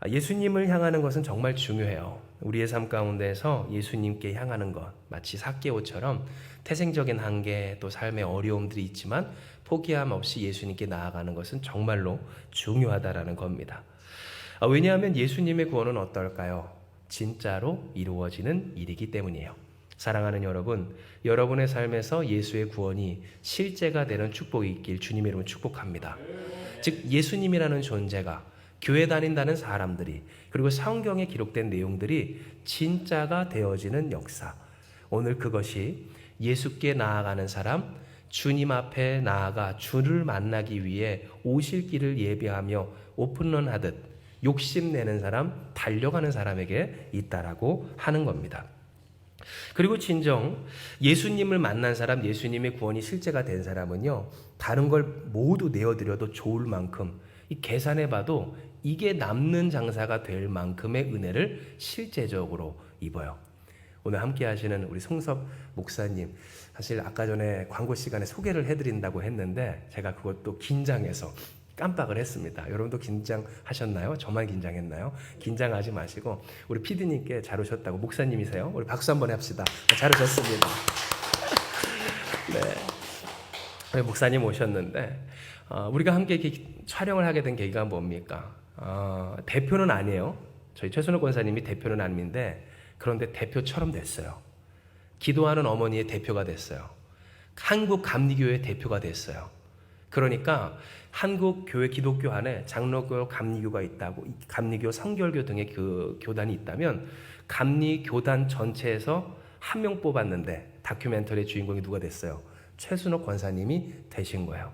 예수님을 향하는 것은 정말 중요해요. 우리의 삶 가운데서 예수님께 향하는 것, 마치 삭개오처럼 태생적인 한계 또 삶의 어려움들이 있지만 포기함 없이 예수님께 나아가는 것은 정말로 중요하다라는 겁니다. 왜냐하면 예수님의 구원은 어떨까요? 진짜로 이루어지는 일이기 때문이에요. 사랑하는 여러분, 여러분의 삶에서 예수의 구원이 실제가 되는 축복이 있길 주님의 이름으로 축복합니다. 즉 예수님이라는 존재가, 교회 다닌다는 사람들이, 그리고 성경에 기록된 내용들이 진짜가 되어지는 역사, 오늘 그것이 예수께 나아가는 사람, 주님 앞에 나아가 주를 만나기 위해 오실 길을 예비하며 오픈런 하듯 욕심내는 사람, 달려가는 사람에게 있다라고 하는 겁니다. 그리고 진정 예수님을 만난 사람, 예수님의 구원이 실제가 된 사람은요, 다른 걸 모두 내어드려도 좋을 만큼, 이 계산해봐도 이게 남는 장사가 될 만큼의 은혜를 실제적으로 입어요. 오늘 함께 하시는 우리 송섭 목사님, 사실 아까 전에 광고 시간에 소개를 해드린다고 했는데 제가 그것도 긴장해서 깜빡을 했습니다. 여러분도 긴장하셨나요? 저만 긴장했나요? 긴장하지 마시고 우리 PD님께 잘 오셨다고, 목사님이세요? 우리 박수 한번 합시다. 잘 오셨습니다. 네, 목사님 오셨는데 우리가 함께 촬영을 하게 된 계기가 뭡니까? 대표는 아니에요. 저희 최순호 권사님이 대표는 아닌데 그런데 대표처럼 됐어요. 기도하는 어머니의 대표가 됐어요. 한국 감리교회 대표가 됐어요. 그러니까 한국 교회 기독교 안에 장로교, 감리교가 있다고, 감리교, 성결교 등의 그 교단이 있다면 감리교단 전체에서 한 명 뽑았는데 다큐멘터리의 주인공이 누가 됐어요? 최순호 권사님이 되신 거예요.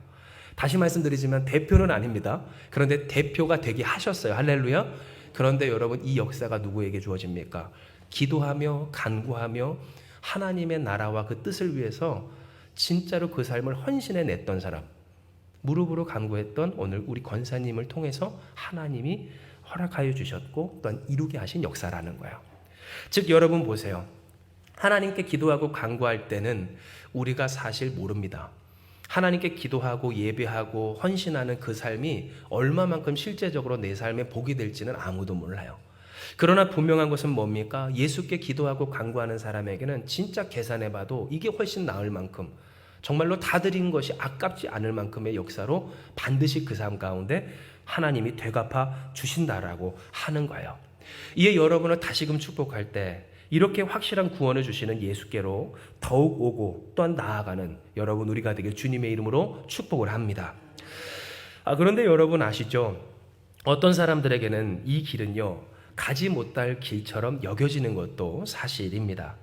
다시 말씀드리지만 대표는 아닙니다. 그런데 대표가 되게 하셨어요. 할렐루야. 그런데 여러분, 이 역사가 누구에게 주어집니까? 기도하며 간구하며 하나님의 나라와 그 뜻을 위해서 진짜로 그 삶을 헌신해 냈던 사람, 무릎으로 간구했던 오늘 우리 권사님을 통해서 하나님이 허락하여 주셨고 또한 이루게 하신 역사라는 거예요. 즉 여러분 보세요. 하나님께 기도하고 간구할 때는 우리가 사실 모릅니다. 하나님께 기도하고 예배하고 헌신하는 그 삶이 얼마만큼 실제적으로 내 삶에 복이 될지는 아무도 몰라요. 그러나 분명한 것은 뭡니까? 예수께 기도하고 간구하는 사람에게는 진짜 계산해봐도 이게 훨씬 나을 만큼, 정말로 다 드린 것이 아깝지 않을 만큼의 역사로 반드시 그 삶 가운데 하나님이 되갚아 주신다라고 하는 거예요. 이에 여러분을 다시금 축복할 때 이렇게 확실한 구원을 주시는 예수께로 더욱 오고 또한 나아가는 여러분 우리가 되길 주님의 이름으로 축복을 합니다. 그런데 여러분 아시죠? 어떤 사람들에게는 이 길은요, 가지 못할 길처럼 여겨지는 것도 사실입니다.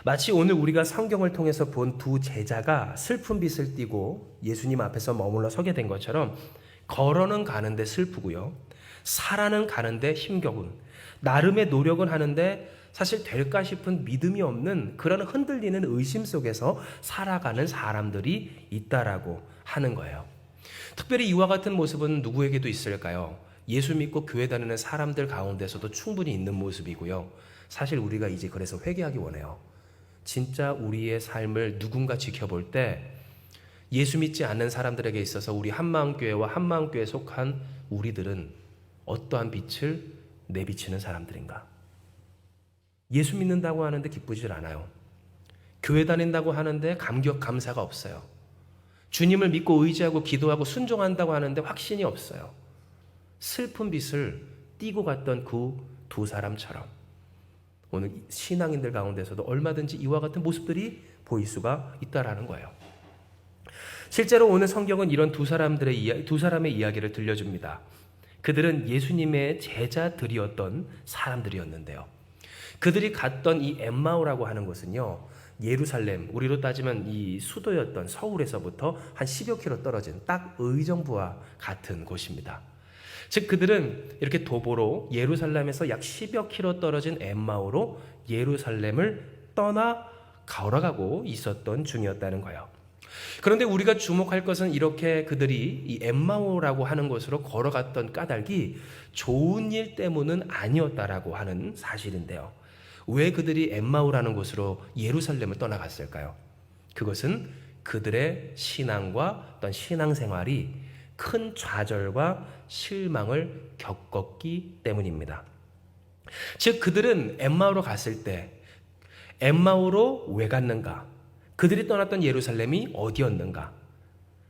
마치 오늘 우리가 성경을 통해서 본 두 제자가 슬픈 빛을 띠고 예수님 앞에서 머물러 서게 된 것처럼 걸어는 가는데 슬프고요, 살아는 가는데 힘겨운, 나름의 노력은 하는데 사실 될까 싶은 믿음이 없는 그런 흔들리는 의심 속에서 살아가는 사람들이 있다라고 하는 거예요. 특별히 이와 같은 모습은 누구에게도 있을까요? 예수 믿고 교회 다니는 사람들 가운데서도 충분히 있는 모습이고요. 사실 우리가 이제 그래서 회개하기 원해요. 진짜 우리의 삶을 누군가 지켜볼 때 예수 믿지 않는 사람들에게 있어서 우리 한마음교회와 한마음교회에 속한 우리들은 어떠한 빛을 내비치는 사람들인가? 예수 믿는다고 하는데 기쁘질 않아요. 교회 다닌다고 하는데 감격, 감사가 없어요. 주님을 믿고 의지하고 기도하고 순종한다고 하는데 확신이 없어요. 슬픈 빛을 띠고 갔던 그 두 사람처럼 오늘 신앙인들 가운데서도 얼마든지 이와 같은 모습들이 보일 수가 있다라는 거예요. 실제로 오늘 성경은 이런 두 사람의 이야기를 들려줍니다. 그들은 예수님의 제자들이었던 사람들이었는데요. 그들이 갔던 이 엠마오라고 하는 곳은요, 예루살렘, 우리로 따지면 이 수도였던 서울에서부터 한 10여 킬로 떨어진 딱 의정부와 같은 곳입니다. 즉 그들은 이렇게 도보로 예루살렘에서 약 10여 킬로 떨어진 엠마오로 예루살렘을 떠나 걸어가고 있었던 중이었다는 거예요. 그런데 우리가 주목할 것은 이렇게 그들이 이 엠마오라고 하는 곳으로 걸어갔던 까닭이 좋은 일 때문은 아니었다라고 하는 사실인데요. 왜 그들이 엠마오라는 곳으로 예루살렘을 떠나갔을까요? 그것은 그들의 신앙과 어떤 신앙생활이 큰 좌절과 실망을 겪었기 때문입니다. 즉 그들은 엠마오로 갔을 때 엠마오로 왜 갔는가? 그들이 떠났던 예루살렘이 어디였는가?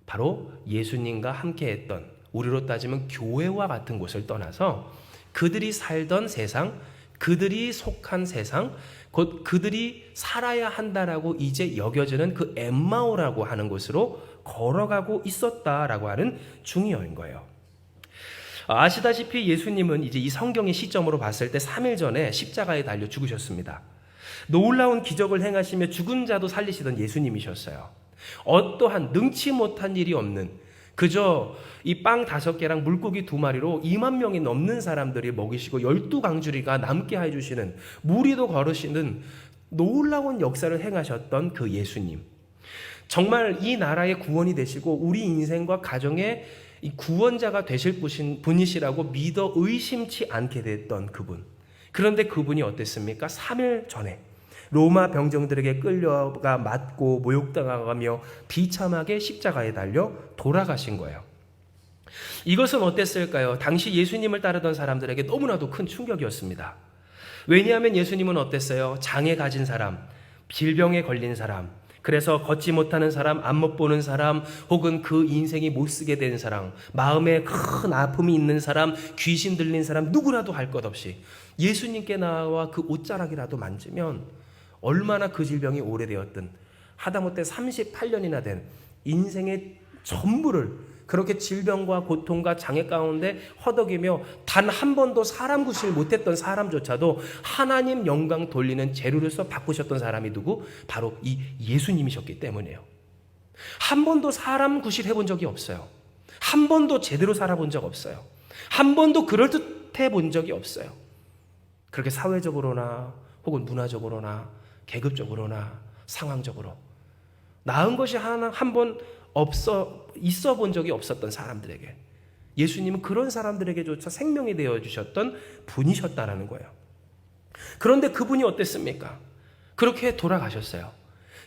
바로 예수님과 함께했던, 우리로 따지면 교회와 같은 곳을 떠나서 그들이 살던 세상, 그들이 속한 세상, 곧 그들이 살아야 한다라고 이제 여겨지는 그 엠마오라고 하는 곳으로 걸어가고 있었다라고 하는 중요한 거예요. 아시다시피 예수님은 이제 이 성경의 시점으로 봤을 때 3일 전에 십자가에 달려 죽으셨습니다. 놀라운 기적을 행하시며 죽은 자도 살리시던 예수님이셨어요. 어떠한 능치 못한 일이 없는, 그저 이 빵 5개랑 물고기 2마리로 2만 명이 넘는 사람들이 먹이시고 12강주리가 남게 해주시는, 무리도 걸으시는 놀라운 역사를 행하셨던 그 예수님. 정말 이 나라의 구원이 되시고 우리 인생과 가정의 이 구원자가 되실 분이시라고 믿어 의심치 않게 됐던 그분. 그런데 그분이 어땠습니까? 3일 전에 로마 병정들에게 끌려가 맞고 모욕당하며 비참하게 십자가에 달려 돌아가신 거예요. 이것은 어땠을까요? 당시 예수님을 따르던 사람들에게 너무나도 큰 충격이었습니다. 왜냐하면 예수님은 어땠어요? 장애 가진 사람, 질병에 걸린 사람, 그래서 걷지 못하는 사람, 안 못 보는 사람, 혹은 그 인생이 못 쓰게 된 사람, 마음에 큰 아픔이 있는 사람, 귀신 들린 사람, 누구라도 할 것 없이 예수님께 나와 그 옷자락이라도 만지면 얼마나 그 질병이 오래되었든 하다못해 38년이나 된 인생의 전부를 그렇게 질병과 고통과 장애 가운데 허덕이며 단 한 번도 사람 구실 못했던 사람조차도 하나님 영광 돌리는 재료로서 바꾸셨던 사람이 누구? 바로 이 예수님이셨기 때문이에요. 한 번도 사람 구실해 본 적이 없어요. 한 번도 제대로 살아본 적 없어요. 한 번도 그럴듯해 본 적이 없어요. 그렇게 사회적으로나 혹은 문화적으로나 계급적으로나 상황적으로 나은 것이 한 번 있어 본 적이 없었던 사람들에게 예수님은 그런 사람들에게조차 생명이 되어주셨던 분이셨다라는 거예요. 그런데 그분이 어땠습니까? 그렇게 돌아가셨어요.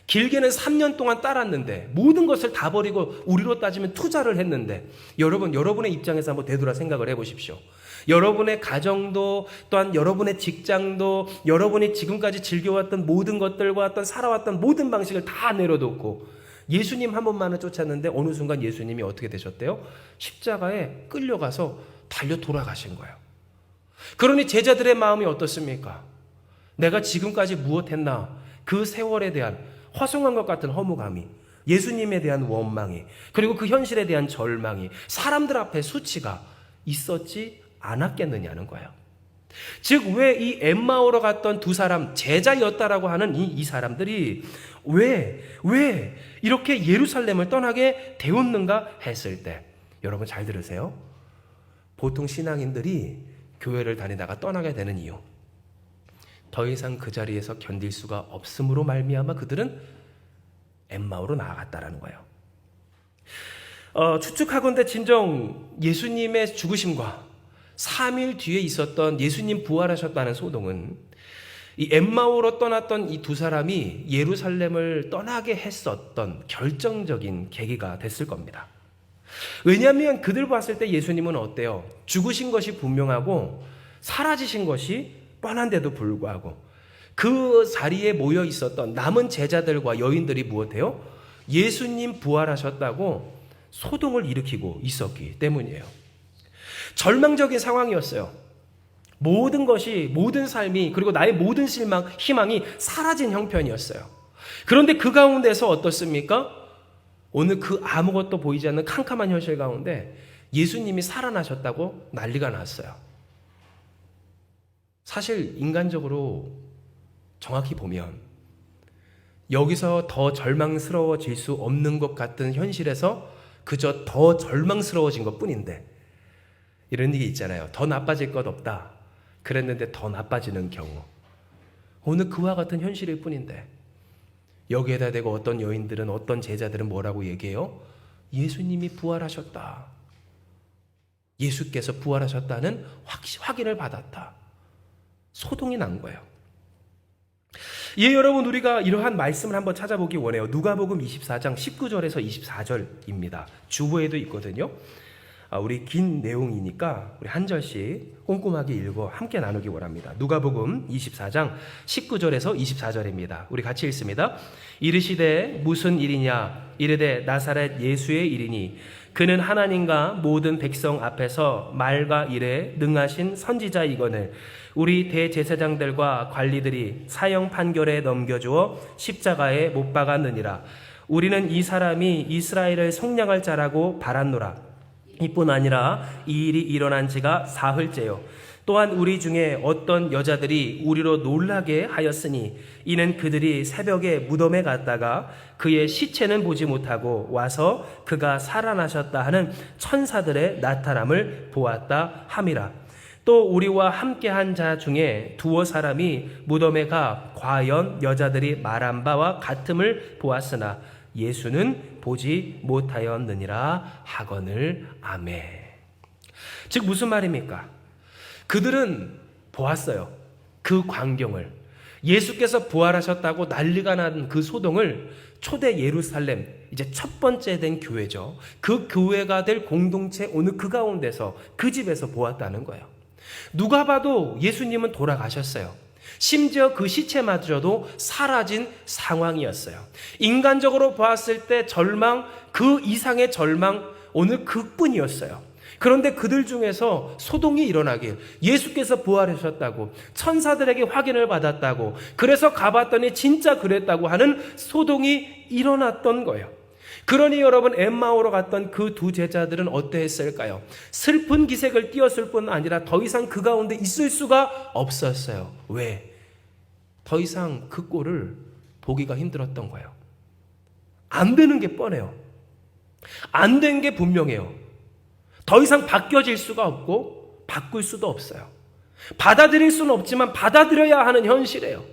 길게는 3년 동안 따랐는데 모든 것을 다 버리고 우리로 따지면 투자를 했는데 여러분의 입장에서 한번 되돌아 생각을 해보십시오. 여러분의 가정도 또한 여러분의 직장도 여러분이 지금까지 즐겨왔던 모든 것들과 어떤 살아왔던 모든 방식을 다 내려놓고 예수님 한 번만을 쫓았는데 어느 순간 예수님이 어떻게 되셨대요? 십자가에 끌려가서 달려 돌아가신 거예요. 그러니 제자들의 마음이 어떻습니까? 내가 지금까지 무엇했나? 그 세월에 대한 허송한 것 같은 허무감이, 예수님에 대한 원망이, 그리고 그 현실에 대한 절망이 사람들 앞에 수치가 있었지 않았겠느냐는 거예요. 즉 왜 이 엠마오로 갔던 두 사람 제자였다라고 하는 이 사람들이 왜 이렇게 예루살렘을 떠나게 되었는가 했을 때, 여러분 잘 들으세요. 보통 신앙인들이 교회를 다니다가 떠나게 되는 이유, 더 이상 그 자리에서 견딜 수가 없음으로 말미암아 그들은 엠마오로 나아갔다라는 거예요. 추측하건대 진정 예수님의 죽으심과 3일 뒤에 있었던 예수님 부활하셨다는 소동은 이 엠마오로 떠났던 이 두 사람이 예루살렘을 떠나게 했었던 결정적인 계기가 됐을 겁니다. 왜냐하면 그들 봤을 때 예수님은 어때요? 죽으신 것이 분명하고 사라지신 것이 뻔한데도 불구하고 그 자리에 모여 있었던 남은 제자들과 여인들이 무엇해요? 예수님 부활하셨다고 소동을 일으키고 있었기 때문이에요. 절망적인 상황이었어요. 모든 것이, 모든 삶이, 그리고 나의 모든 희망이 사라진 형편이었어요. 그런데 그 가운데서 어떻습니까? 오늘 그 아무것도 보이지 않는 캄캄한 현실 가운데 예수님이 살아나셨다고 난리가 났어요. 사실 인간적으로 정확히 보면 여기서 더 절망스러워질 수 없는 것 같은 현실에서 그저 더 절망스러워진 것 뿐인데, 이런 얘기 있잖아요. 더 나빠질 것 없다. 그랬는데 더 나빠지는 경우. 오늘 그와 같은 현실일 뿐인데 여기에다 대고 어떤 여인들은, 어떤 제자들은 뭐라고 얘기해요? 예수님이 부활하셨다. 예수께서 부활하셨다는 확인을 받았다. 소동이 난 거예요. 예, 여러분, 우리가 이러한 말씀을 한번 찾아보기 원해요. 누가복음 24장 19절에서 24절입니다. 주보에도 있거든요. 우리 긴 내용이니까 우리 한 절씩 꼼꼼하게 읽어 함께 나누기 원합니다. 누가복음 24장 19절에서 24절입니다. 우리 같이 읽습니다. 이르시되 무슨 일이냐 이르되 나사렛 예수의 일이니 그는 하나님과 모든 백성 앞에서 말과 일에 능하신 선지자이거늘 우리 대제사장들과 관리들이 사형 판결에 넘겨주어 십자가에 못 박았느니라. 우리는 이 사람이 이스라엘을 속량할 자라고 바랐노라. 이뿐 아니라 이 일이 일어난 지가 사흘째요. 또한 우리 중에 어떤 여자들이 우리로 놀라게 하였으니 이는 그들이 새벽에 무덤에 갔다가 그의 시체는 보지 못하고 와서 그가 살아나셨다 하는 천사들의 나타남을 보았다 함이라. 또 우리와 함께한 자 중에 두어 사람이 무덤에 가 과연 여자들이 말한 바와 같음을 보았으나 예수는 보지 못하였느니라 하거늘. 아멘. 즉 무슨 말입니까? 그들은 보았어요. 그 광경을. 예수께서 부활하셨다고 난리가 난 그 소동을 초대 예루살렘, 이제 첫 번째 된 교회죠. 그 교회가 될 공동체 어느 그 가운데서 그 집에서 보았다는 거예요. 누가 봐도 예수님은 돌아가셨어요. 심지어 그 시체마저도 사라진 상황이었어요. 인간적으로 보았을 때 절망, 그 이상의 절망, 오늘 그뿐이었어요. 그런데 그들 중에서 소동이 일어나길, 예수께서 부활하셨다고, 천사들에게 확인을 받았다고, 그래서 가봤더니 진짜 그랬다고 하는 소동이 일어났던 거예요. 그러니 여러분, 엠마오로 갔던 그 두 제자들은 어떠했을까요? 슬픈 기색을 띄었을 뿐 아니라 더 이상 그 가운데 있을 수가 없었어요. 왜? 더 이상 그 꼴을 보기가 힘들었던 거예요. 안 되는 게 뻔해요. 안 된 게 분명해요. 더 이상 바뀌어질 수가 없고 바꿀 수도 없어요. 받아들일 수는 없지만 받아들여야 하는 현실이에요.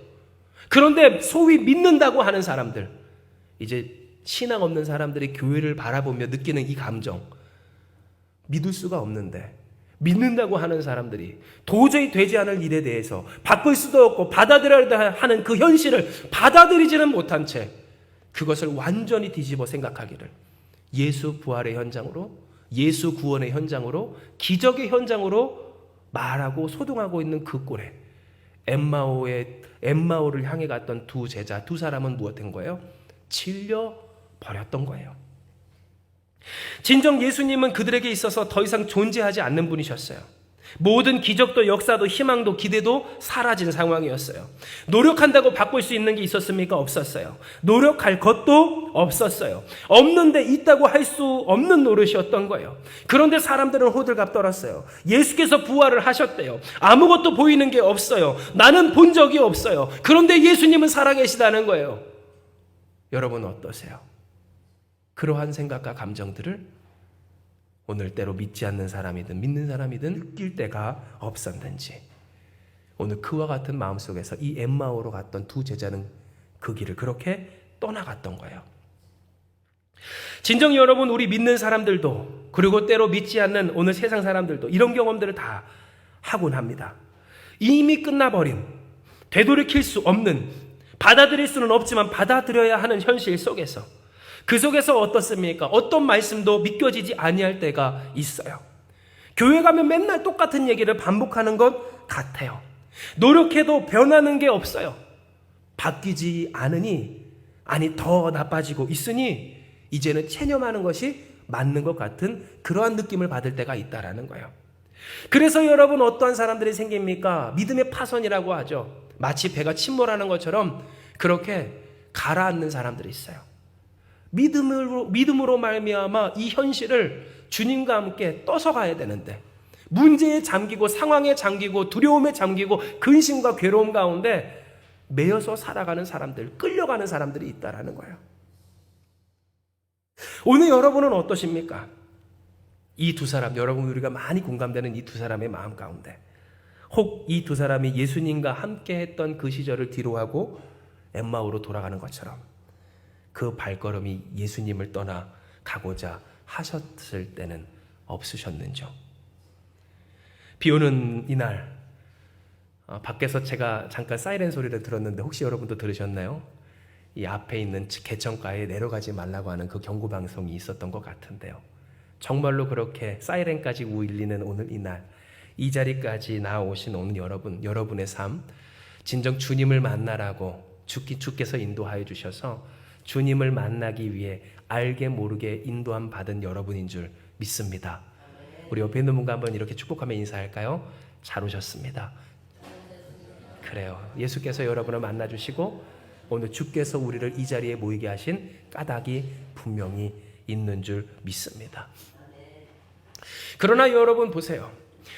그런데 소위 믿는다고 하는 사람들, 이제 신앙 없는 사람들이 교회를 바라보며 느끼는 이 감정, 믿을 수가 없는데 믿는다고 하는 사람들이 도저히 되지 않을 일에 대해서 바꿀 수도 없고 받아들여야 하는 그 현실을 받아들이지는 못한 채 그것을 완전히 뒤집어 생각하기를 예수 부활의 현장으로, 예수 구원의 현장으로, 기적의 현장으로 말하고 소동하고 있는 그 꼴에 엠마오를 향해 갔던 두 제자, 두 사람은 무엇인 거예요? 질려 버렸던 거예요. 진정 예수님은 그들에게 있어서 더 이상 존재하지 않는 분이셨어요. 모든 기적도 역사도 희망도 기대도 사라진 상황이었어요. 노력한다고 바꿀 수 있는 게 있었습니까? 없었어요. 노력할 것도 없었어요. 없는데 있다고 할 수 없는 노릇이었던 거예요. 그런데 사람들은 호들갑 떨었어요. 예수께서 부활을 하셨대요. 아무것도 보이는 게 없어요. 나는 본 적이 없어요. 그런데 예수님은 살아계시다는 거예요. 여러분 어떠세요? 그러한 생각과 감정들을 오늘 때로 믿지 않는 사람이든 믿는 사람이든 느낄 때가 없었는지, 오늘 그와 같은 마음속에서 이 엠마오로 갔던 두 제자는 그 길을 그렇게 떠나갔던 거예요. 진정 여러분, 우리 믿는 사람들도 그리고 때로 믿지 않는 오늘 세상 사람들도 이런 경험들을 다 하곤 합니다. 이미 끝나버린, 되돌이킬 수 없는, 받아들일 수는 없지만 받아들여야 하는 현실 속에서, 그 속에서 어떻습니까? 어떤 말씀도 믿겨지지 아니할 때가 있어요. 교회 가면 맨날 똑같은 얘기를 반복하는 것 같아요. 노력해도 변하는 게 없어요. 바뀌지 않으니, 아니 더 나빠지고 있으니 이제는 체념하는 것이 맞는 것 같은 그러한 느낌을 받을 때가 있다라는 거예요. 그래서 여러분, 어떠한 사람들이 생깁니까? 믿음의 파손이라고 하죠. 마치 배가 침몰하는 것처럼 그렇게 가라앉는 사람들이 있어요. 믿음으로 말미암아 이 현실을 주님과 함께 떠서 가야 되는데, 문제에 잠기고 상황에 잠기고 두려움에 잠기고 근심과 괴로움 가운데 매여서 살아가는 사람들, 끌려가는 사람들이 있다라는 거예요. 오늘 여러분은 어떠십니까? 이 두 사람, 여러분 우리가 많이 공감되는 이 두 사람의 마음 가운데, 혹 이 두 사람이 예수님과 함께 했던 그 시절을 뒤로하고 엠마오로 돌아가는 것처럼 그 발걸음이 예수님을 떠나 가고자 하셨을 때는 없으셨는지요? 비 오는 이날, 밖에서 제가 잠깐 사이렌 소리를 들었는데 혹시 여러분도 들으셨나요? 이 앞에 있는 개천가에 내려가지 말라고 하는 그 경고 방송이 있었던 것 같은데요. 정말로 그렇게 사이렌까지 울리는 오늘 이날, 이 자리까지 나오신 오늘 여러분의 삶, 진정 주님을 만나라고 주께서 인도하여 주셔서 주님을 만나기 위해 알게 모르게 인도함 받은 여러분인 줄 믿습니다. 우리 옆에 있는 분과 한번 이렇게 축복하며 인사할까요? 잘 오셨습니다. 그래요. 예수께서 여러분을 만나주시고 오늘 주께서 우리를 이 자리에 모이게 하신 까닭이 분명히 있는 줄 믿습니다. 그러나 여러분 보세요.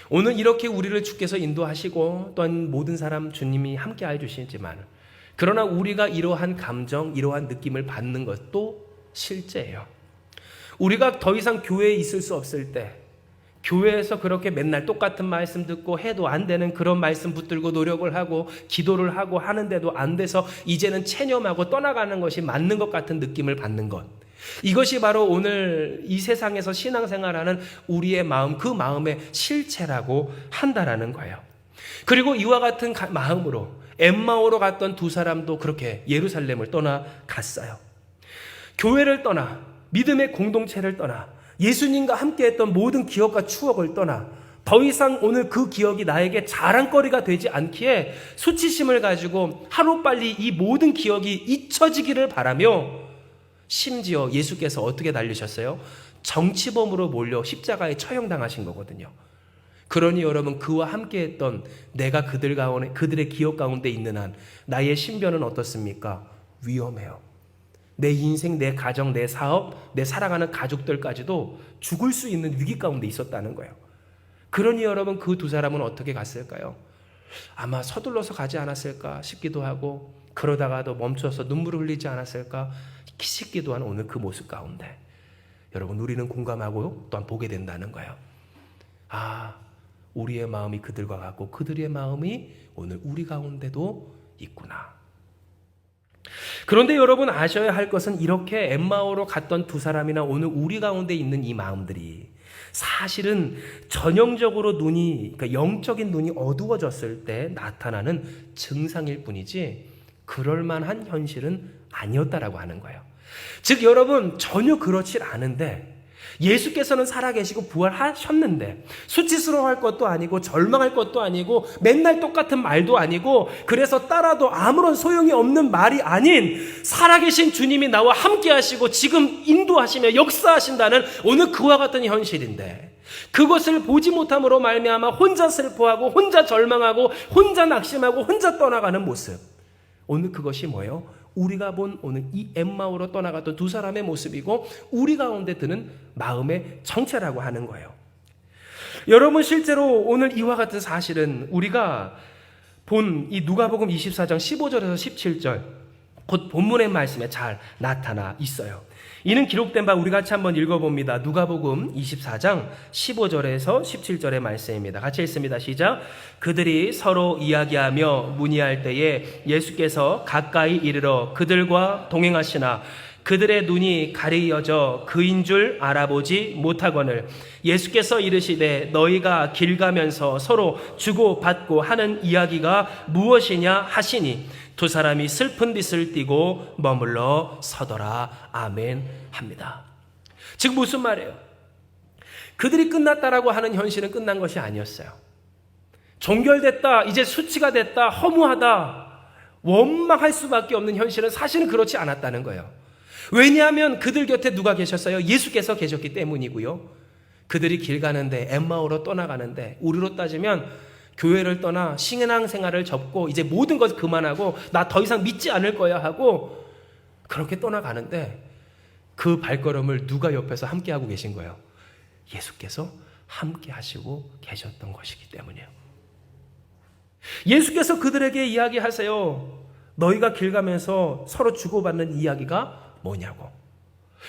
오늘 이렇게 우리를 주께서 인도하시고 또한 모든 사람 주님이 함께 해주시지만, 그러나 우리가 이러한 감정, 이러한 느낌을 받는 것도 실제예요. 우리가 더 이상 교회에 있을 수 없을 때, 교회에서 그렇게 맨날 똑같은 말씀 듣고 해도 안 되는 그런 말씀 붙들고 노력을 하고 기도를 하고 하는데도 안 돼서 이제는 체념하고 떠나가는 것이 맞는 것 같은 느낌을 받는 것, 이것이 바로 오늘 이 세상에서 신앙생활하는 우리의 마음, 그 마음의 실체라고 한다라는 거예요. 그리고 이와 같은 마음으로 엠마오로 갔던 두 사람도 그렇게 예루살렘을 떠나갔어요. 교회를 떠나, 믿음의 공동체를 떠나, 예수님과 함께했던 모든 기억과 추억을 떠나 더 이상 오늘 그 기억이 나에게 자랑거리가 되지 않기에 수치심을 가지고 하루빨리 이 모든 기억이 잊혀지기를 바라며, 심지어 예수께서 어떻게 달리셨어요? 정치범으로 몰려 십자가에 처형당하신 거거든요. 그러니 여러분, 그와 함께했던 내가 그들의 기억 가운데 있는 한 나의 신변은 어떻습니까? 위험해요. 내 인생, 내 가정, 내 사업, 내 사랑하는 가족들까지도 죽을 수 있는 위기 가운데 있었다는 거예요. 그러니 여러분, 그 두 사람은 어떻게 갔을까요? 아마 서둘러서 가지 않았을까 싶기도 하고, 그러다가도 멈춰서 눈물을 흘리지 않았을까 싶기도 한 오늘 그 모습 가운데 여러분, 우리는 공감하고 또한 보게 된다는 거예요. 아, 우리의 마음이 그들과 같고 그들의 마음이 오늘 우리 가운데도 있구나. 그런데 여러분, 아셔야 할 것은 이렇게 엠마오로 갔던 두 사람이나 오늘 우리 가운데 있는 이 마음들이 사실은 전형적으로 그러니까 영적인 눈이 어두워졌을 때 나타나는 증상일 뿐이지 그럴만한 현실은 아니었다라고 하는 거예요. 즉 여러분, 전혀 그렇지 않은데 예수께서는 살아계시고 부활하셨는데 수치스러워할 것도 아니고 절망할 것도 아니고 맨날 똑같은 말도 아니고 그래서 따라도 아무런 소용이 없는 말이 아닌 살아계신 주님이 나와 함께 하시고 지금 인도하시며 역사하신다는 오늘 그와 같은 현실인데, 그것을 보지 못함으로 말미암아 혼자 슬퍼하고 혼자 절망하고 혼자 낙심하고 혼자 떠나가는 모습, 오늘 그것이 뭐예요? 우리가 본 오늘 이 엠마오로 떠나갔던 두 사람의 모습이고 우리 가운데 드는 마음의 정체라고 하는 거예요. 여러분, 실제로 오늘 이와 같은 사실은 우리가 본 이 누가복음 24장 15절에서 17절 곧 본문의 말씀에 잘 나타나 있어요. 이는 기록된 바 우리 같이 한번 읽어봅니다. 누가복음 24장 15절에서 17절의 말씀입니다. 같이 읽습니다. 시작. 그들이 서로 이야기하며 문의할 때에 예수께서 가까이 이르러 그들과 동행하시나 그들의 눈이 가리어져 그인 줄 알아보지 못하거늘 예수께서 이르시되 너희가 길 가면서 서로 주고받고 하는 이야기가 무엇이냐 하시니 두 사람이 슬픈 빛을 띠고 머물러 서더라. 아멘 합니다. 즉 무슨 말이에요? 그들이 끝났다라고 하는 현실은 끝난 것이 아니었어요. 종결됐다, 이제 수치가 됐다, 허무하다, 원망할 수밖에 없는 현실은 사실은 그렇지 않았다는 거예요. 왜냐하면 그들 곁에 누가 계셨어요? 예수께서 계셨기 때문이고요. 그들이 길 가는데, 엠마오로 떠나가는데, 우리로 따지면 교회를 떠나 신앙생활을 접고 이제 모든 것 그만하고 나 더 이상 믿지 않을 거야 하고 그렇게 떠나가는데, 그 발걸음을 누가 옆에서 함께하고 계신 거예요? 예수께서 함께 하시고 계셨던 것이기 때문이에요. 예수께서 그들에게 이야기하세요. 너희가 길 가면서 서로 주고받는 이야기가 뭐냐고.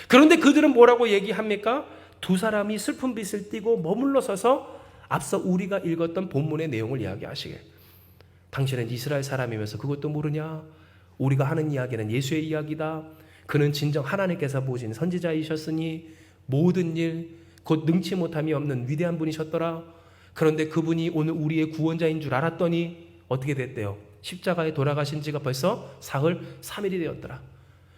그런데 그들은 뭐라고 얘기합니까? 두 사람이 슬픈 빛을 띠고 머물러 서서 앞서 우리가 읽었던 본문의 내용을 이야기하시길. 당신은 이스라엘 사람이면서 그것도 모르냐? 우리가 하는 이야기는 예수의 이야기다. 그는 진정 하나님께서 보신 선지자이셨으니 모든 일 곧 능치 못함이 없는 위대한 분이셨더라. 그런데 그분이 오늘 우리의 구원자인 줄 알았더니 어떻게 됐대요? 십자가에 돌아가신 지가 벌써 사흘 3일이 되었더라.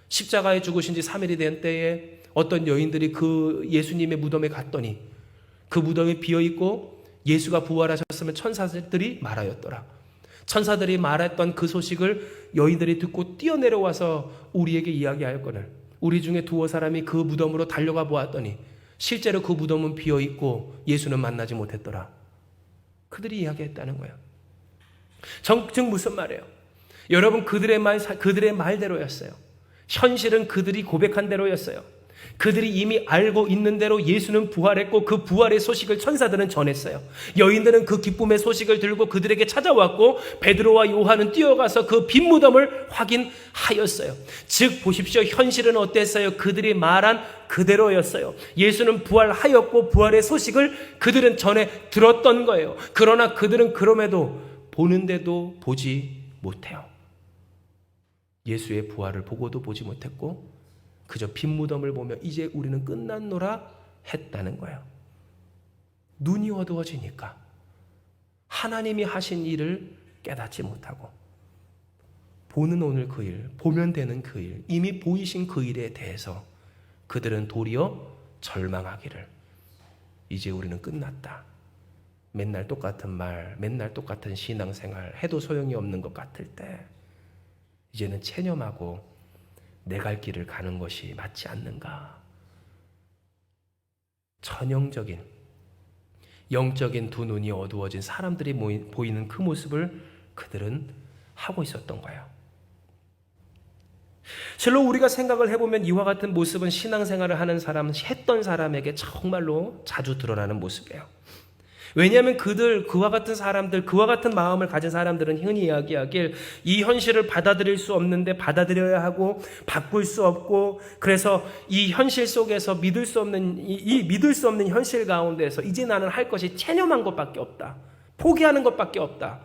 십자가에 죽으신 지 3일이 된 때에 어떤 여인들이 그 예수님의 무덤에 갔더니 그 무덤이 비어있고 예수가 부활하셨으면 천사들이 말하였더라. 천사들이 말했던 그 소식을 여인들이 듣고 뛰어내려와서 우리에게 이야기하였거늘 우리 중에 두어 사람이 그 무덤으로 달려가 보았더니 실제로 그 무덤은 비어있고 예수는 만나지 못했더라. 그들이 이야기했다는 거예요. 즉 무슨 말이에요? 여러분, 그들의 말대로였어요. 현실은 그들이 고백한 대로였어요. 그들이 이미 알고 있는 대로 예수는 부활했고 그 부활의 소식을 천사들은 전했어요. 여인들은 그 기쁨의 소식을 들고 그들에게 찾아왔고 베드로와 요한은 뛰어가서 그 빈 무덤을 확인하였어요. 즉 보십시오. 현실은 어땠어요? 그들이 말한 그대로였어요. 예수는 부활하였고 부활의 소식을 그들은 전해 들었던 거예요. 그러나 그들은 그럼에도 보는데도 보지 못해요. 예수의 부활을 보고도 보지 못했고 그저 빈 무덤을 보며 이제 우리는 끝났노라 했다는 거예요. 눈이 어두워지니까 하나님이 하신 일을 깨닫지 못하고 보는 오늘 그 일, 보면 되는 그 일, 이미 보이신 그 일에 대해서 그들은 도리어 절망하기를 이제 우리는 끝났다. 맨날 똑같은 말, 맨날 똑같은 신앙생활 해도 소용이 없는 것 같을 때 이제는 체념하고 내 갈 길을 가는 것이 맞지 않는가. 전형적인 영적인 두 눈이 어두워진 사람들이 보이는 그 모습을 그들은 하고 있었던 거예요. 실로 우리가 생각을 해보면 이와 같은 모습은 신앙생활을 하는 사람, 했던 사람에게 정말로 자주 드러나는 모습이에요. 왜냐하면 그와 같은 사람들, 그와 같은 마음을 가진 사람들은 흔히 이야기하길 이 현실을 받아들일 수 없는데 받아들여야 하고 바꿀 수 없고 그래서 이 현실 속에서 믿을 수 없는 현실 가운데서 이제 나는 할 것이 체념한 것밖에 없다. 포기하는 것밖에 없다.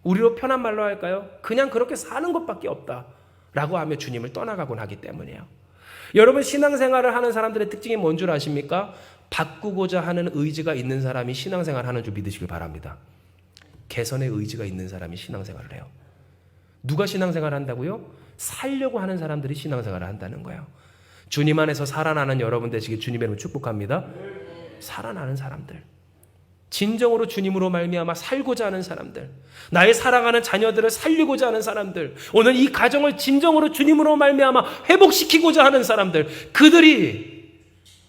우리로 편한 말로 할까요? 그냥 그렇게 사는 것밖에 없다. 라고 하며 주님을 떠나가곤 하기 때문이에요. 여러분, 신앙생활을 하는 사람들의 특징이 뭔 줄 아십니까? 바꾸고자 하는 의지가 있는 사람이 신앙생활을 하는 줄 믿으시길 바랍니다. 개선의 의지가 있는 사람이 신앙생활을 해요. 누가 신앙생활을 한다고요? 살려고 하는 사람들이 신앙생활을 한다는 거예요. 주님 안에서 살아나는 여러분 되시길 주님의 이름으로 축복합니다. 살아나는 사람들, 진정으로 주님으로 말미암아 살고자 하는 사람들, 나의 사랑하는 자녀들을 살리고자 하는 사람들, 오늘 이 가정을 진정으로 주님으로 말미암아 회복시키고자 하는 사람들, 그들이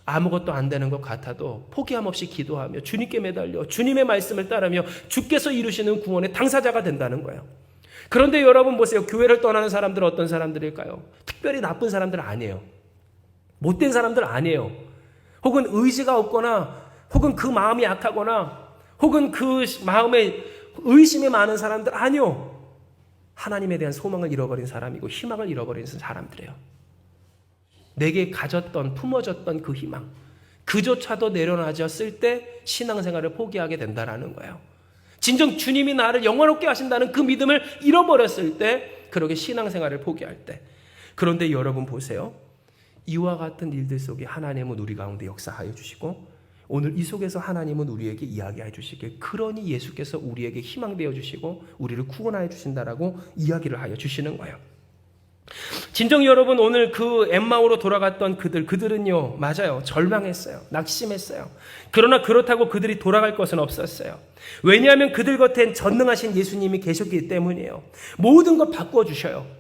아무것도 안 되는 것 같아도 포기함 없이 기도하며 주님께 매달려 주님의 말씀을 따르며 주께서 이루시는 구원의 당사자가 된다는 거예요. 그런데 여러분 보세요. 교회를 떠나는 사람들은 어떤 사람들일까요? 특별히 나쁜 사람들 아니에요. 못된 사람들 아니에요. 혹은 의지가 없거나 혹은 그 마음이 약하거나 혹은 그 마음에 의심이 많은 사람들 아니요. 하나님에 대한 소망을 잃어버린 사람이고 희망을 잃어버린 사람들이에요. 내게 가졌던 품어졌던 그 희망 그조차도 내려놔졌을 때 신앙생활을 포기하게 된다는 거예요. 진정 주님이 나를 영원롭게 하신다는 그 믿음을 잃어버렸을 때 그러게 신앙생활을 포기할 때. 그런데 여러분 보세요. 이와 같은 일들 속에 하나님은 우리 가운데 역사하여 주시고 오늘 이 속에서 하나님은 우리에게 이야기해 주시길 그러니 예수께서 우리에게 희망되어 주시고 우리를 구원하여 주신다라고 이야기를 하여 주시는 거예요. 진정 여러분 오늘 그 엠마오로 돌아갔던 그들은요 맞아요 절망했어요. 낙심했어요. 그러나 그렇다고 그들이 돌아갈 것은 없었어요. 왜냐하면 그들 곁엔 전능하신 예수님이 계셨기 때문이에요. 모든 것 바꿔주셔요.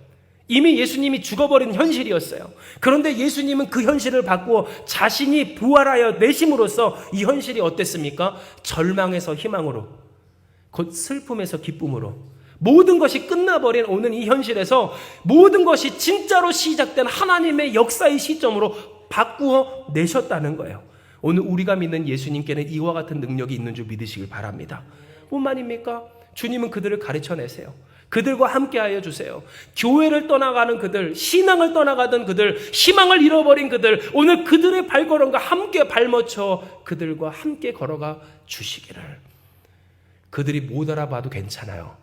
이미 예수님이 죽어버린 현실이었어요. 그런데 예수님은 그 현실을 바꾸어 자신이 부활하여 내심으로써 이 현실이 어땠습니까? 절망에서 희망으로 곧 슬픔에서 기쁨으로 모든 것이 끝나버린 오늘 이 현실에서 모든 것이 진짜로 시작된 하나님의 역사의 시점으로 바꾸어 내셨다는 거예요. 오늘 우리가 믿는 예수님께는 이와 같은 능력이 있는 줄 믿으시길 바랍니다. 뿐만입니까? 주님은 그들을 가르쳐내세요. 그들과 함께하여 주세요. 교회를 떠나가는 그들, 신앙을 떠나가던 그들, 희망을 잃어버린 그들, 오늘 그들의 발걸음과 함께 발맞춰 그들과 함께 걸어가 주시기를. 그들이 못 알아봐도 괜찮아요.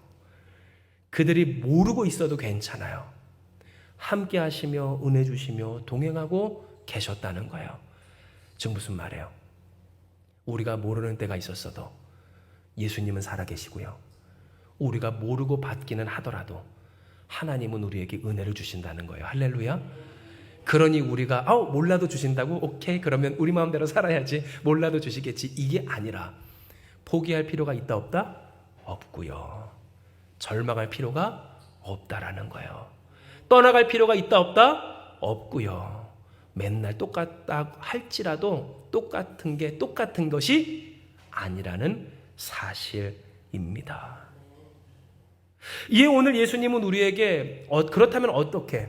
그들이 모르고 있어도 괜찮아요. 함께 하시며 은혜 주시며 동행하고 계셨다는 거예요. 즉 무슨 말이에요? 우리가 모르는 때가 있었어도 예수님은 살아계시고요. 우리가 모르고 받기는 하더라도 하나님은 우리에게 은혜를 주신다는 거예요. 할렐루야. 그러니 우리가 몰라도 주신다고? 오케이, 그러면 우리 마음대로 살아야지. 몰라도 주시겠지. 이게 아니라 포기할 필요가 있다 없다? 없고요. 절망할 필요가 없다라는 거예요. 떠나갈 필요가 있다 없다? 없고요. 맨날 똑같다 할지라도 똑같은 것이 아니라는 사실입니다. 이에 오늘 예수님은 우리에게 그렇다면 어떻게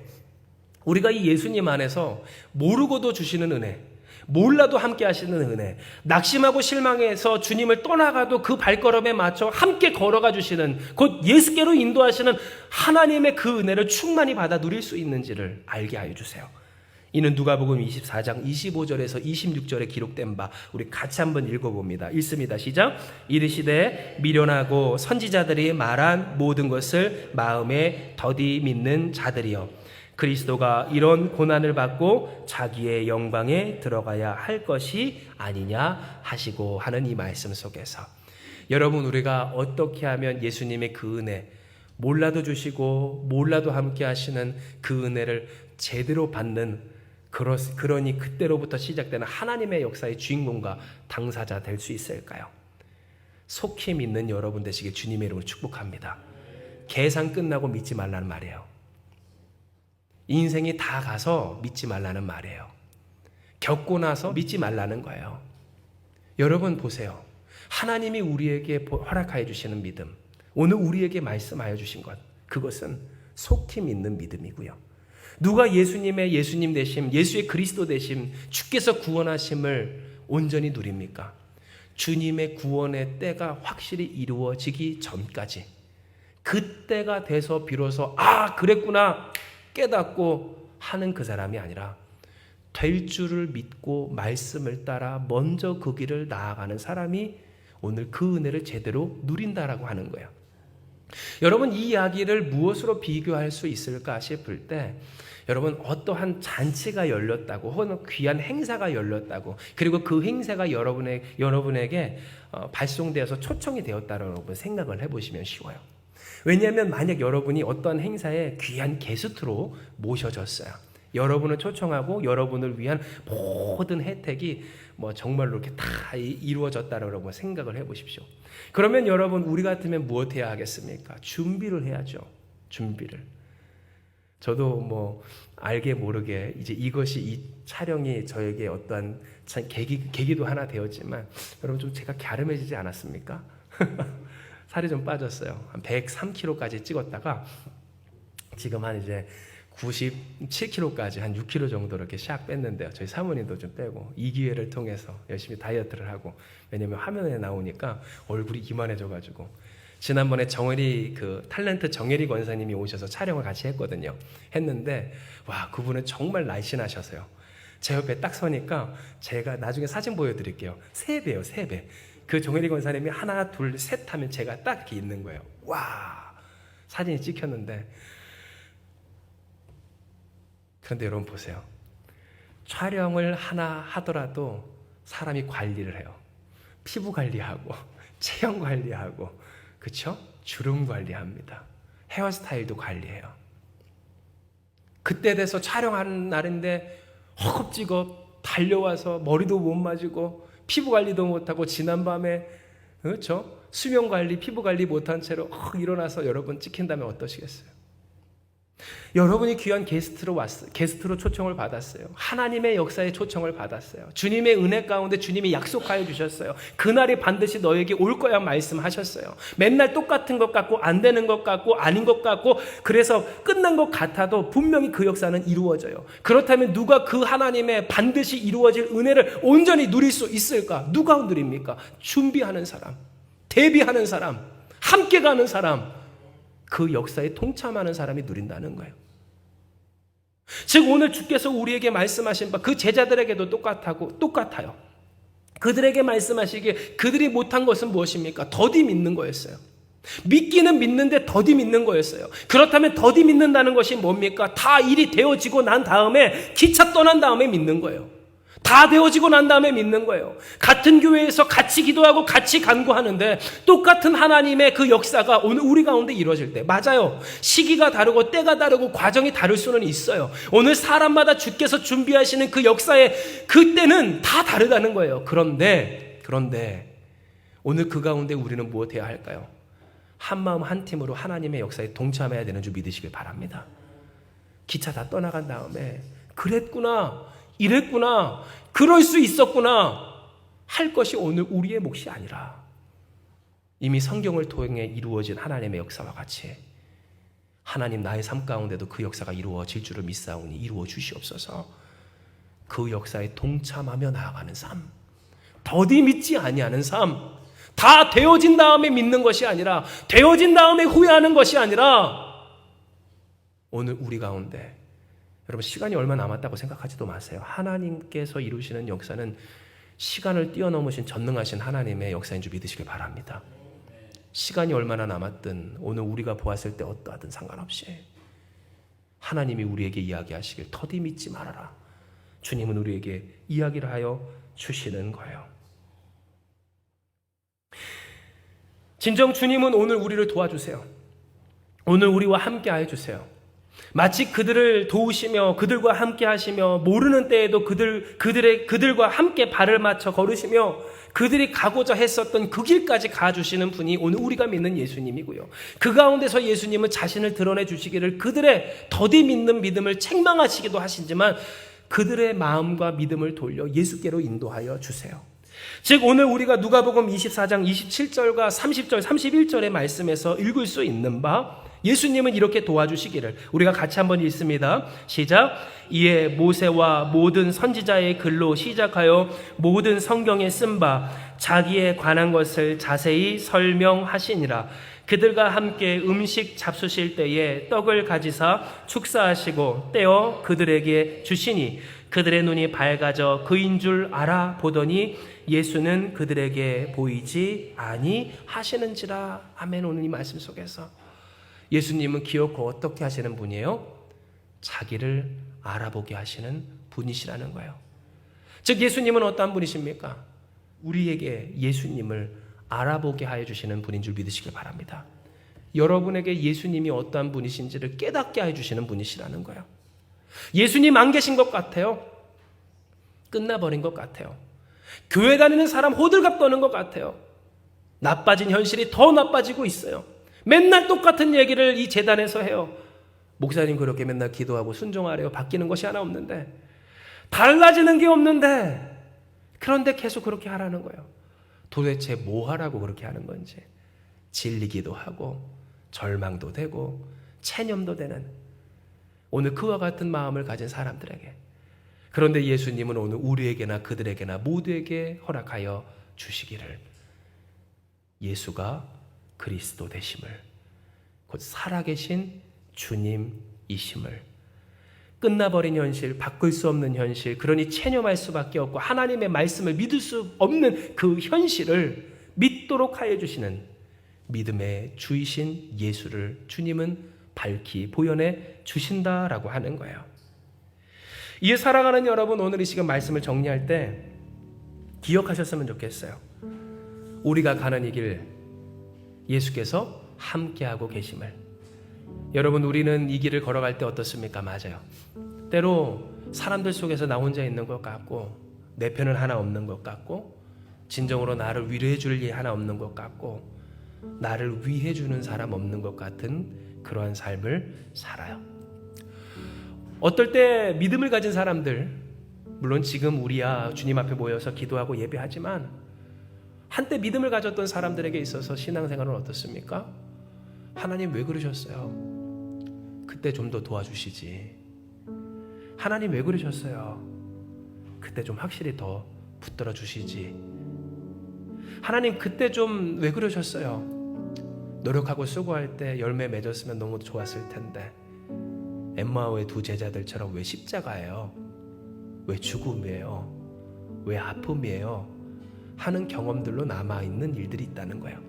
우리가 이 예수님 안에서 모르고도 주시는 은혜, 몰라도 함께 하시는 은혜, 낙심하고 실망해서 주님을 떠나가도 그 발걸음에 맞춰 함께 걸어가 주시는, 곧 예수께로 인도하시는 하나님의 그 은혜를 충만히 받아 누릴 수 있는지를 알게 하여 주세요. 이는 누가복음 24장 25절에서 26절에 기록된 바 우리 같이 한번 읽어봅니다. 읽습니다. 시작. 이르시되 미련하고 선지자들이 말한 모든 것을 마음에 더디 믿는 자들이여, 그리스도가 이런 고난을 받고 자기의 영광에 들어가야 할 것이 아니냐 하시고 하는 이 말씀 속에서 여러분, 우리가 어떻게 하면 예수님의 그 은혜, 몰라도 주시고 몰라도 함께 하시는 그 은혜를 제대로 받는, 그러니 그때로부터 시작되는 하나님의 역사의 주인공과 당사자 될 수 있을까요? 속히 믿는 여러분 되시길 주님의 이름으로 축복합니다. 계산 끝나고 믿지 말라는 말이에요. 인생이 다 가서 믿지 말라는 말이에요. 겪고 나서 믿지 말라는 거예요. 여러분 보세요. 하나님이 우리에게 허락하여 주시는 믿음, 오늘 우리에게 말씀하여 주신 것, 그것은 속히 믿는 믿음이고요. 누가 예수님의 예수님 되심, 예수의 그리스도 되심, 주께서 구원하심을 온전히 누립니까? 주님의 구원의 때가 확실히 이루어지기 전까지, 그때가 돼서 비로소 그랬구나 깨닫고 하는 그 사람이 아니라 될 줄을 믿고 말씀을 따라 먼저 그 길을 나아가는 사람이 오늘 그 은혜를 제대로 누린다라고 하는 거예요. 여러분, 이 이야기를 무엇으로 비교할 수 있을까 싶을 때, 여러분, 어떠한 잔치가 열렸다고, 혹은 귀한 행사가 열렸다고, 그리고 그 행사가 여러분에게 발송되어서 초청이 되었다라고 생각을 해보시면 쉬워요. 왜냐하면 만약 여러분이 어떤 행사에 귀한 게스트로 모셔졌어요. 여러분을 초청하고 여러분을 위한 모든 혜택이 정말로 이렇게 다 이루어졌다라고 생각을 해보십시오. 그러면 여러분, 우리 같으면 무엇해야 하겠습니까? 준비를 해야죠. 준비를. 저도 알게 모르게 이제 이것이, 이 촬영이 저에게 어떠한 참 계기도 하나 되었지만, 여러분 좀 제가 갸름해지지 않았습니까? 살이 좀 빠졌어요. 한 103kg까지 찍었다가 지금 한 이제 97kg까지 한 6kg 정도 이렇게 샥 뺐는데요. 저희 사모님도 좀 빼고 이 기회를 통해서 열심히 다이어트를 하고, 왜냐면 화면에 나오니까 얼굴이 이만해져가지고, 지난번에 탤런트 정혜리 권사님이 오셔서 촬영을 같이 했는데 그분은 정말 날씬하셔서요. 제 옆에 딱 서니까, 제가 나중에 사진 보여드릴게요. 3배요, 3배. 그 정혜리 권사님이 하나, 둘, 셋 하면 제가 딱 이렇게 있는 거예요. 사진이 찍혔는데, 그런데 여러분 보세요. 촬영을 하나 하더라도 사람이 관리를 해요. 피부 관리하고, 체형 관리하고, 그렇죠? 주름 관리합니다. 헤어스타일도 관리해요. 그때 돼서 촬영하는 날인데 허겁지겁 달려와서 머리도 못 맞이고 피부 관리도 못하고, 지난밤에 그렇죠? 수면 관리, 피부 관리 못한 채로 일어나서 여러분 찍힌다면 어떠시겠어요? 여러분이 귀한 게스트로 초청을 받았어요. 하나님의 역사에 초청을 받았어요. 주님의 은혜 가운데 주님이 약속하여 주셨어요. 그날이 반드시 너에게 올 거야 말씀하셨어요. 맨날 똑같은 것 같고, 안 되는 것 같고, 아닌 것 같고, 그래서 끝난 것 같아도 분명히 그 역사는 이루어져요. 그렇다면 누가 그 하나님의 반드시 이루어질 은혜를 온전히 누릴 수 있을까? 누가 누립니까? 준비하는 사람, 대비하는 사람, 함께 가는 사람, 그 역사에 동참하는 사람이 누린다는 거예요. 즉 오늘 주께서 우리에게 말씀하신 바 그 제자들에게도 똑같아요. 그들에게 말씀하시기에 그들이 못한 것은 무엇입니까? 더디 믿는 거였어요. 믿기는 믿는데 더디 믿는 거였어요. 그렇다면 더디 믿는다는 것이 뭡니까? 다 일이 되어지고 난 다음에, 기차 떠난 다음에 믿는 거예요. 다 되어지고 난 다음에 믿는 거예요. 같은 교회에서 같이 기도하고 같이 간구하는데 똑같은 하나님의 그 역사가 오늘 우리 가운데 이루어질 때, 맞아요. 시기가 다르고 때가 다르고 과정이 다를 수는 있어요. 오늘 사람마다 주께서 준비하시는 그 역사의 그 때는 다 다르다는 거예요. 그런데 오늘 그 가운데 우리는 무엇해야 할까요? 한 마음 한 팀으로 하나님의 역사에 동참해야 되는 줄 믿으시길 바랍니다. 기차 다 떠나간 다음에 그랬구나, 이랬구나, 그럴 수 있었구나 할 것이 오늘 우리의 몫이 아니라 이미 성경을 통해 이루어진 하나님의 역사와 같이 하나님 나의 삶 가운데도 그 역사가 이루어질 줄을 믿사오니 이루어 주시옵소서. 그 역사에 동참하며 나아가는 삶, 더디 믿지 아니하는 삶, 다 되어진 다음에 믿는 것이 아니라, 되어진 다음에 후회하는 것이 아니라, 오늘 우리 가운데, 여러분 시간이 얼마 남았다고 생각하지도 마세요. 하나님께서 이루시는 역사는 시간을 뛰어넘으신 전능하신 하나님의 역사인 줄 믿으시길 바랍니다. 시간이 얼마나 남았든 오늘 우리가 보았을 때 어떠하든 상관없이 하나님이 우리에게 이야기하시길 더디 믿지 말아라. 주님은 우리에게 이야기를 하여 주시는 거예요. 진정 주님은 오늘 우리를 도와주세요. 오늘 우리와 함께 해주세요. 마치 그들을 도우시며 그들과 함께 하시며 모르는 때에도 그들과 함께 발을 맞춰 걸으시며 그들이 가고자 했었던 그 길까지 가주시는 분이 오늘 우리가 믿는 예수님이고요. 그 가운데서 예수님은 자신을 드러내 주시기를 그들의 더디 믿는 믿음을 책망하시기도 하시지만 그들의 마음과 믿음을 돌려 예수께로 인도하여 주세요. 즉 오늘 우리가 누가복음 24장 27절과 30절, 31절의 말씀에서 읽을 수 있는 바 예수님은 이렇게 도와주시기를 우리가 같이 한번 읽습니다. 시작. 이에 모세와 모든 선지자의 글로 시작하여 모든 성경에 쓴 바 자기에 관한 것을 자세히 설명하시니라. 그들과 함께 음식 잡수실 때에 떡을 가지사 축사하시고 떼어 그들에게 주시니 그들의 눈이 밝아져 그인 줄 알아보더니 예수는 그들에게 보이지 아니하시는지라. 아멘. 오늘 이 말씀 속에서 예수님은 기어코 어떻게 하시는 분이에요? 자기를 알아보게 하시는 분이시라는 거예요. 즉 예수님은 어떠한 분이십니까? 우리에게 예수님을 알아보게 하여 주시는 분인 줄 믿으시길 바랍니다. 여러분에게 예수님이 어떠한 분이신지를 깨닫게 해 주시는 분이시라는 거예요. 예수님 안 계신 것 같아요. 끝나버린 것 같아요. 교회 다니는 사람 호들갑 떠는 것 같아요. 나빠진 현실이 더 나빠지고 있어요. 맨날 똑같은 얘기를 이 재단에서 해요. 목사님 그렇게 맨날 기도하고 순종하래요. 바뀌는 것이 하나 없는데, 달라지는 게 없는데, 그런데 계속 그렇게 하라는 거예요. 도대체 뭐 하라고 그렇게 하는 건지. 질리기도 하고 절망도 되고 체념도 되는 오늘 그와 같은 마음을 가진 사람들에게, 그런데 예수님은 오늘 우리에게나 그들에게나 모두에게 허락하여 주시기를 예수가 그리스도 되심을, 곧 살아계신 주님이심을, 끝나버린 현실, 바꿀 수 없는 현실, 그러니 체념할 수밖에 없고 하나님의 말씀을 믿을 수 없는 그 현실을 믿도록 하여 주시는 믿음의 주이신 예수를 주님은 밝히 보여내 주신다라고 하는 거예요. 이에 사랑하는 여러분, 오늘 이 시간 말씀을 정리할 때 기억하셨으면 좋겠어요. 우리가 가는 이 길 예수께서 함께하고 계심을. 여러분, 우리는 이 길을 걸어갈 때 어떻습니까? 맞아요. 때로 사람들 속에서 나 혼자 있는 것 같고, 내 편은 하나 없는 것 같고, 진정으로 나를 위로해 줄 일 하나 없는 것 같고, 나를 위해 주는 사람 없는 것 같은 그러한 삶을 살아요. 어떨 때 믿음을 가진 사람들, 물론 지금 우리야 주님 앞에 모여서 기도하고 예배하지만 한때 믿음을 가졌던 사람들에게 있어서 신앙생활은 어떻습니까? 하나님 왜 그러셨어요? 그때 좀 더 도와주시지. 하나님 왜 그러셨어요? 그때 좀 확실히 더 붙들어 주시지. 하나님 그때 좀 왜 그러셨어요? 노력하고 수고할 때 열매 맺었으면 너무 좋았을 텐데 엠마오의 두 제자들처럼 왜 십자가예요? 왜 죽음이에요? 왜 아픔이에요? 하는 경험들로 남아있는 일들이 있다는 거예요.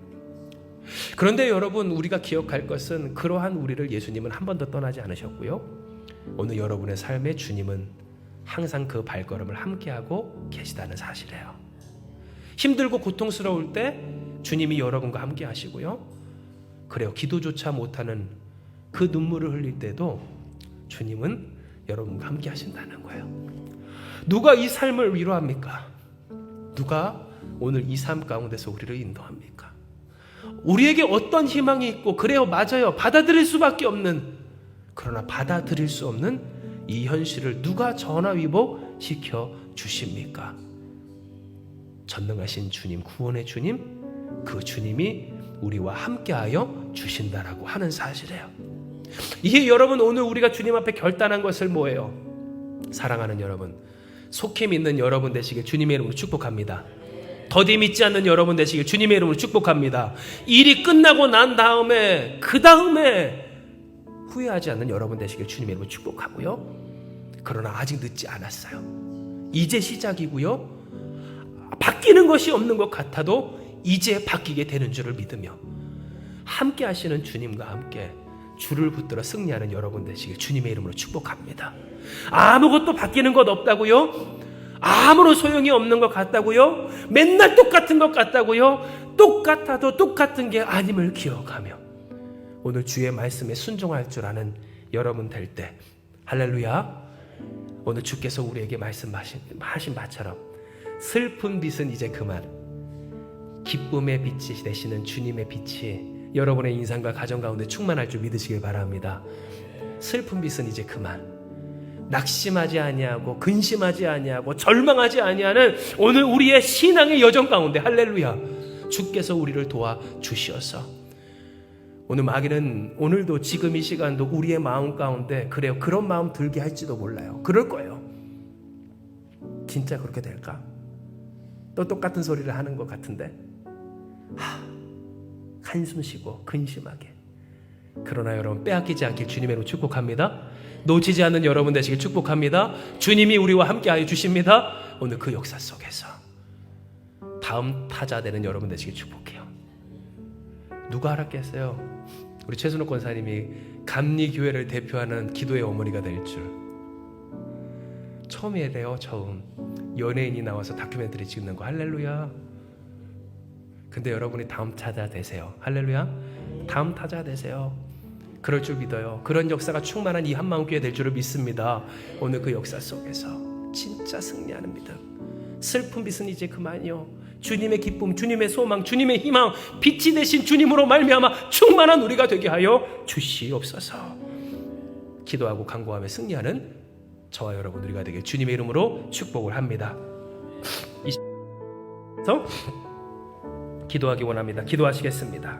그런데 여러분, 우리가 기억할 것은 그러한 우리를 예수님은 한 번도 떠나지 않으셨고요. 오늘 여러분의 삶에 주님은 항상 그 발걸음을 함께하고 계시다는 사실이에요. 힘들고 고통스러울 때 주님이 여러분과 함께 하시고요. 그래요. 기도조차 못하는 그 눈물을 흘릴 때도 주님은 여러분과 함께 하신다는 거예요. 누가 이 삶을 위로합니까? 누가 오늘 이 삶 가운데서 우리를 인도합니까? 우리에게 어떤 희망이 있고, 그래요, 맞아요, 받아들일 수밖에 없는, 그러나 받아들일 수 없는 이 현실을 누가 전화위복시켜 주십니까? 전능하신 주님, 구원의 주님, 그 주님이 우리와 함께하여 주신다라고 하는 사실이에요. 이게 여러분, 오늘 우리가 주님 앞에 결단한 것을 뭐예요? 사랑하는 여러분, 속히 믿는 여러분 되시길 주님의 이름으로 축복합니다. 더디 믿지 않는 여러분 되시길 주님의 이름으로 축복합니다. 일이 끝나고 난 다음에 그 다음에 후회하지 않는 여러분 되시길 주님의 이름으로 축복하고요. 그러나 아직 늦지 않았어요. 이제 시작이고요. 바뀌는 것이 없는 것 같아도 이제 바뀌게 되는 줄을 믿으며 함께 하시는 주님과 함께 줄을 붙들어 승리하는 여러분 되시길 주님의 이름으로 축복합니다. 아무것도 바뀌는 것 없다고요? 아무런 소용이 없는 것 같다고요? 맨날 똑같은 것 같다고요? 똑같아도 똑같은 게 아님을 기억하며 오늘 주의 말씀에 순종할 줄 아는 여러분 될 때, 할렐루야, 오늘 주께서 우리에게 말씀하신 바처럼 슬픈 빛은 이제 그만, 기쁨의 빛이 되시는 주님의 빛이 여러분의 인생과 가정 가운데 충만할 줄 믿으시길 바랍니다. 슬픈 빛은 이제 그만, 낙심하지 아니하고 근심하지 아니하고 절망하지 아니하는 오늘 우리의 신앙의 여정 가운데, 할렐루야, 주께서 우리를 도와주시어서 오늘 마귀는 오늘도 지금 이 시간도 우리의 마음 가운데, 그래요, 그런 마음 들게 할지도 몰라요. 그럴 거예요. 진짜 그렇게 될까? 또 똑같은 소리를 하는 것 같은데, 한숨 쉬고 근심하게. 그러나 여러분, 빼앗기지 않길 주님의 이름으로 축복합니다. 놓치지 않는 여러분 되시길 축복합니다. 주님이 우리와 함께하여 주십니다. 오늘 그 역사 속에서 다음 타자 되는 여러분 되시길 축복해요. 누가 알았겠어요? 우리 최순옥 권사님이 감리교회를 대표하는 기도의 어머니가 될 줄. 처음이래요. 처음 연예인이 나와서 다큐멘터리 찍는 거. 할렐루야. 근데 여러분이 다음 타자 되세요. 할렐루야. 다음 타자 되세요. 그럴 줄 믿어요. 그런 역사가 충만한 이 한마음교회 될 줄을 믿습니다. 오늘 그 역사 속에서 진짜 승리하는 믿음. 슬픈 빛은 이제 그만이요. 주님의 기쁨, 주님의 소망, 주님의 희망, 빛이 되신 주님으로 말미암아 충만한 우리가 되게 하여 주시옵소서. 기도하고 간구하며 승리하는 저와 여러분 우리가 되길 주님의 이름으로 축복을 합니다. 그래서 기도하기 원합니다. 기도하시겠습니다.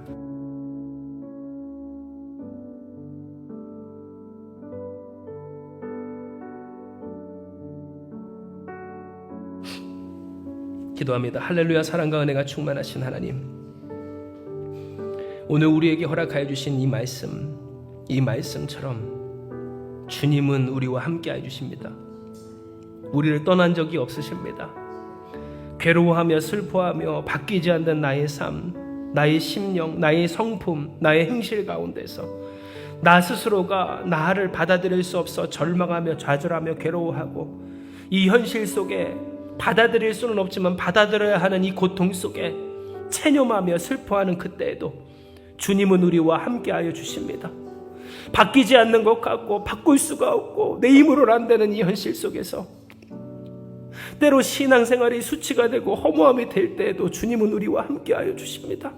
기도합니다. 할렐루야. 사랑과 은혜가 충만하신 하나님, 오늘 우리에게 허락하여 주신 이 말씀처럼 주님은 우리와 함께해 주십니다. 우리를 떠난 적이 없으십니다. 괴로워하며 슬퍼하며 바뀌지 않는 나의 삶, 나의 심령, 나의 성품, 나의 행실 가운데서 나 스스로가 나를 받아들일 수 없어 절망하며 좌절하며 괴로워하고 이 현실 속에 받아들일 수는 없지만 받아들여야 하는 이 고통 속에 체념하며 슬퍼하는 그때에도 주님은 우리와 함께하여 주십니다. 바뀌지 않는 것 같고 바꿀 수가 없고 내 힘으로는 안 되는 이 현실 속에서 때로 신앙생활이 수치가 되고 허무함이 될 때에도 주님은 우리와 함께하여 주십니다.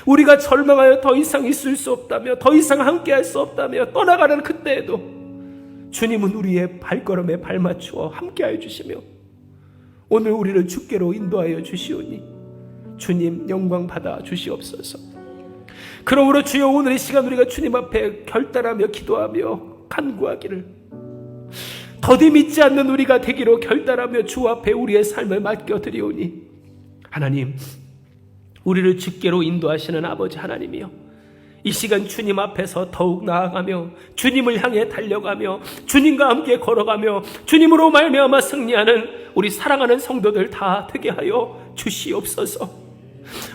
우리가 절망하여 더 이상 있을 수 없다며 더 이상 함께할 수 없다며 떠나가는 그때에도 주님은 우리의 발걸음에 발맞추어 함께하여 주시며 오늘 우리를 주께로 인도하여 주시오니 주님 영광 받아 주시옵소서. 그러므로 주여, 오늘 이 시간 우리가 주님 앞에 결단하며 기도하며 간구하기를, 더디 믿지 않는 우리가 되기로 결단하며 주 앞에 우리의 삶을 맡겨드리오니, 하나님, 우리를 주께로 인도하시는 아버지 하나님이여, 이 시간 주님 앞에서 더욱 나아가며 주님을 향해 달려가며 주님과 함께 걸어가며 주님으로 말미암아 승리하는 우리 사랑하는 성도들 다 되게 하여 주시옵소서.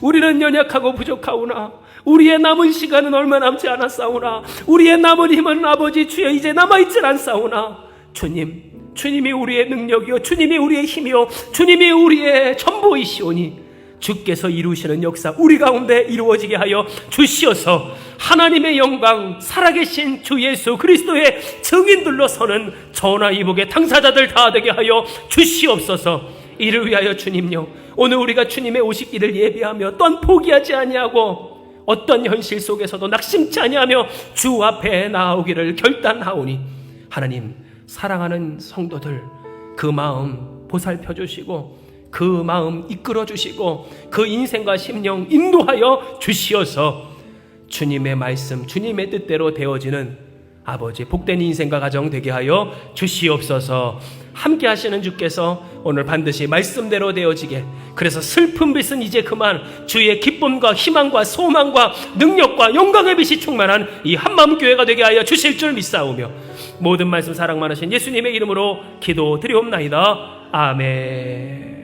우리는 연약하고 부족하오나 우리의 남은 시간은 얼마 남지 않았사오나 우리의 남은 힘은 아버지 주여 이제 남아있질 않사오나 주님이 우리의 능력이요 주님이 우리의 힘이요 주님이 우리의 전부이시오니 주께서 이루시는 역사 우리 가운데 이루어지게 하여 주시어서 하나님의 영광 살아계신 주 예수 그리스도의 증인들로 서는 전화 이복의 당사자들 다 되게 하여 주시옵소서. 이를 위하여 주님요 오늘 우리가 주님의 오시기를 예비하며 또한 포기하지 아니하고 어떤 현실 속에서도 낙심치 아니하며 주 앞에 나오기를 결단하오니 하나님 사랑하는 성도들 그 마음 보살펴 주시고 그 마음 이끌어 주시고 그 인생과 심령 인도하여 주시어서 주님의 말씀 주님의 뜻대로 되어지는 아버지 복된 인생과 가정 되게 하여 주시옵소서. 함께 하시는 주께서 오늘 반드시 말씀대로 되어지게 그래서 슬픈 빛은 이제 그만 주의 기쁨과 희망과 소망과 능력과 영광의 빛이 충만한 이 한마음교회가 되게 하여 주실 줄 믿사오며 모든 말씀 사랑 많으신 예수님의 이름으로 기도드리옵나이다. 아멘.